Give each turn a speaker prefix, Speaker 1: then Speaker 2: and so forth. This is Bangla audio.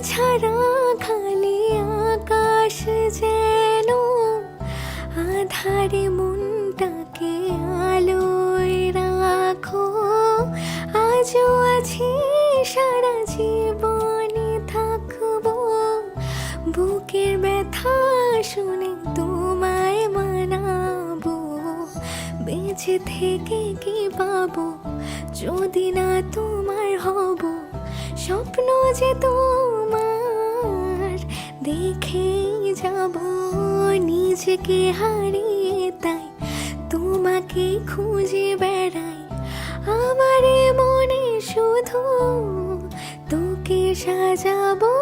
Speaker 1: ছাড়া খালি আকাশ যেন আধারে মনটাকে আলোয় রাখো। আজও আছি, সারা জীবনে থাকবো, বুকের ব্যথা শুনে তোমায় মানাবো। বেঁচে থেকে কি পাবো যদি না তোমার হব, স্বপ্ন যে তোমার দেখেই যাব। নিজেকে হারিয়ে তাই তোমাকে খুঁজে বেড়াই, আমার মনে শুধু তোকে সাজাবো।